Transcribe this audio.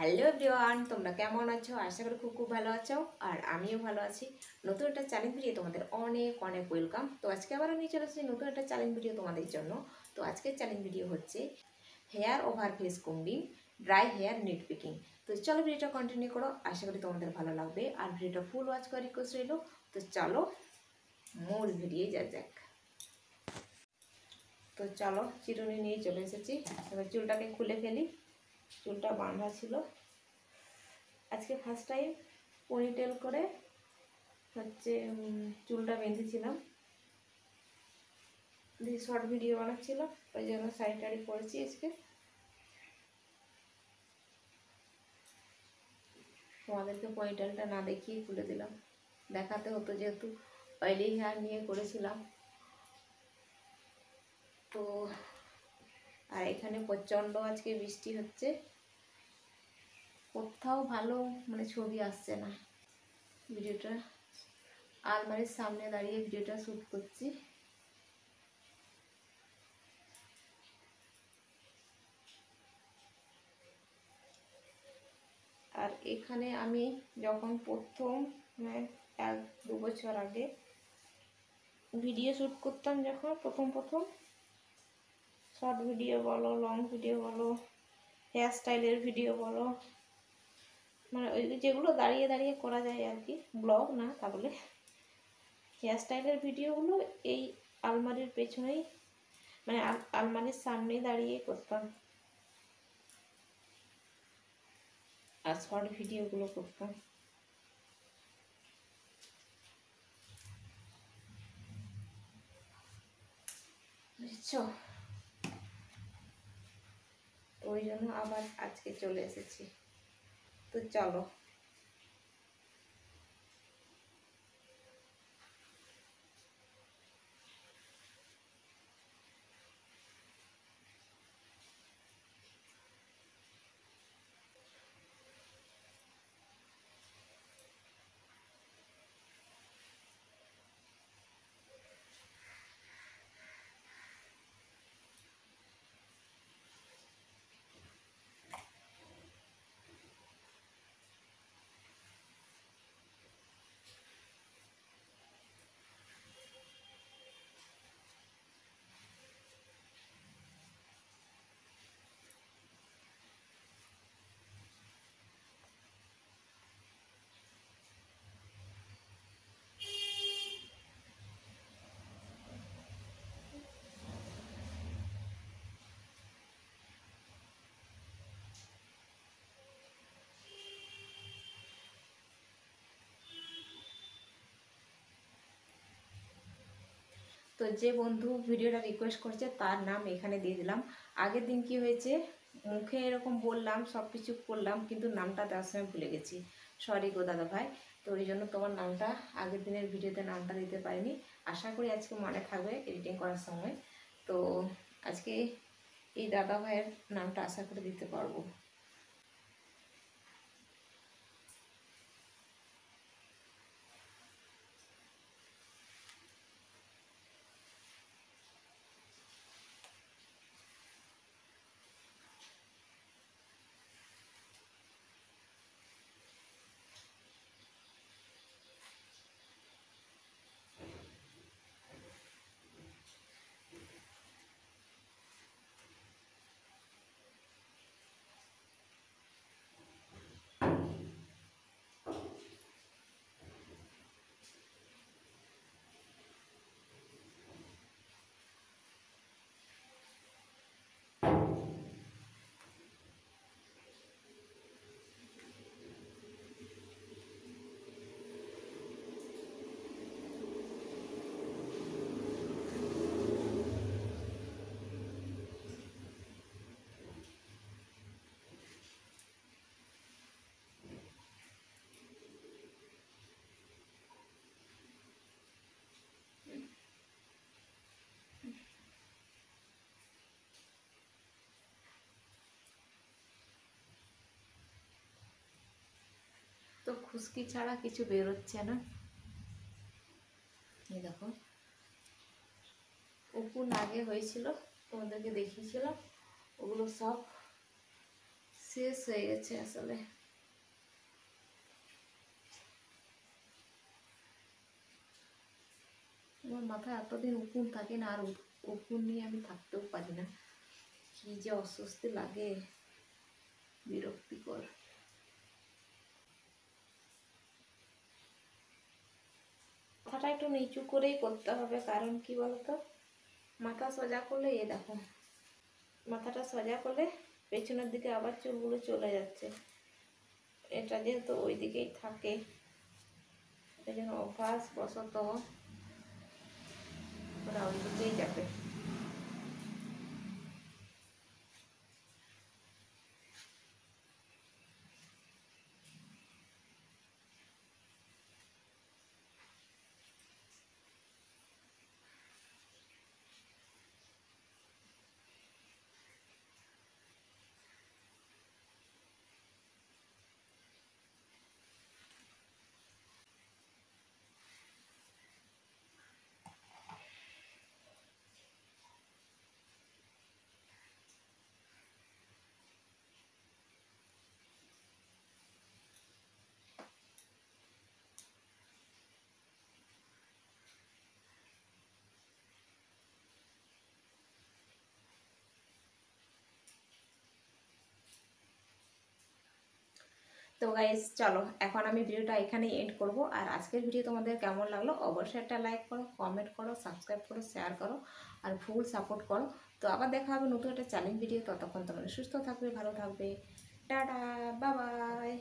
Hello everyone, তোমরা কেমন আছো? আশা করি খুব খুব ভালো আছো। আর আমিও ভালো আছি। নতুন একটা চ্যালেঞ্জ ভিডিও তোমাদের অনেক অনেক ওয়েলকাম। তো আজকে আবার আমি চলে এসেছি নতুন একটা চ্যালেঞ্জ ভিডিও তোমাদের জন্য। তো আজকের চ্যালেঞ্জ ভিডিও হচ্ছে hair over face combing, dry hair nit picking. তো চলো ভিডিওটা কন্টিনিউ করো, আশা করি তোমাদের ভালো লাগবে। আর ভিডিওটা ফুল ওয়াচ করার রিকোয়েস্ট রইলো। তো চলো মূল ভিডিও যাক। তো চলো চিরুনি নিয়ে চলে এসেছি। এবার চুলটাকে খুলে ফেলি। চুলটা বাঁধা ছিল, আজকে ফার্স্ট টাইম পনিটেল করে চুলটা বেঁধেছিলাম। শর্ট ভিডিও বানাচ্ছিল, ওই জন্য শাড়ি টাড়ি পরেছি। আজকে তোমাদেরকে পনিটেলটা না দেখিয়ে খুলে দিলাম, দেখাতে হতো যেহেতু অয়েলি হেয়ার নিয়ে করেছিলাম। তো আর এখানে প্রচণ্ড আজকে বৃষ্টি হচ্ছে, কোথাও ভালো ছবি আসছে না। ভিডিওটা আলমারির সামনে দাঁড়িয়ে ভিডিওটা শ্যুট করছি। আর এখানে আমি যখন প্রথম 1-2 বছর আগে ভিডিও শ্যুট করতাম, যখন প্রথম শর্ট ভিডিও বলো, লং ভিডিও বলো, হেয়ার স্টাইলের ভিডিও বলো, ওই যেগুলো দাঁড়িয়ে দাঁড়িয়ে করা যায় আর কি, ব্লগ না, তাহলে হেয়ার স্টাইলের ভিডিওগুলো এই আলমারির পেছনেই আলমারির সামনেই দাঁড়িয়ে করতাম। আর শর্ট ভিডিওগুলো করতাম। বুঝছো? ওই জন্য আবার আজকে চলে এসেছি। তো চলো তো যে বন্ধু ভিডিওটা রিকোয়েস্ট করছে তার নাম এখানে দিয়ে দিলাম। আগের দিন কি হয়েছে, মুখে এরকম বললাম, সব কিছু করলাম, কিন্তু নামটা দেওয়ার সময় ভুলে গেছি। সরি গো দাদা ভাই। তো ওই জন্য তোমার নামটা আগের দিনের ভিডিওতে নামটা দিতে পারিনি। আশা করি আজকে মনে থাকবে এডিটিং করার সময়। তো আজকে এই দাদা ভাইয়ের নামটা আশা করে দিতে পারবো। তো খুশকি ছাড়া কিছু বেরোচ্ছে না। এই দেখো, উকুন আগে হয়েছিল, তোমাদেরকে দেখিয়েছিলাম, ওগুলো সব শেষ হয়ে গেছে আসলে। আমার মাথায় এতদিন উকুন থাকে না, আর উকুন নিয়ে আমি থাকতেও পারি না, কি যে অস্বস্তি লাগে, বিরক্তিকর। মাথাটা একটু নিচু করেই করতে হবে, কারণ কি বলতো, মাথা সোজা করলে এ দেখো, মাথাটা সোজা করলে পেছনের দিকে আবার চুলগুলো চলে যাচ্ছে, এটা যেহেতু ওই দিকেই থাকে, এই জন্য অভ্যাস বশত ওরা ওই দিকেই যাবে। তো গাইজ চলো, এখন আমি ভিডিওটা এখানে এন্ড করব। আর আজকের ভিডিও তোমাদের কেমন লাগলো অবশ্যই একটা লাইক করো, কমেন্ট করো, সাবস্ক্রাইব করো, শেয়ার করো, আর ফুল সাপোর্ট করো। তো আবার দেখা হবে নতুন একটা চ্যালেঞ্জ ভিডিও, ততক্ষণ তোমরা সুস্থ থাকবে, ভালো থাকবে, টাটা, বাই বাই।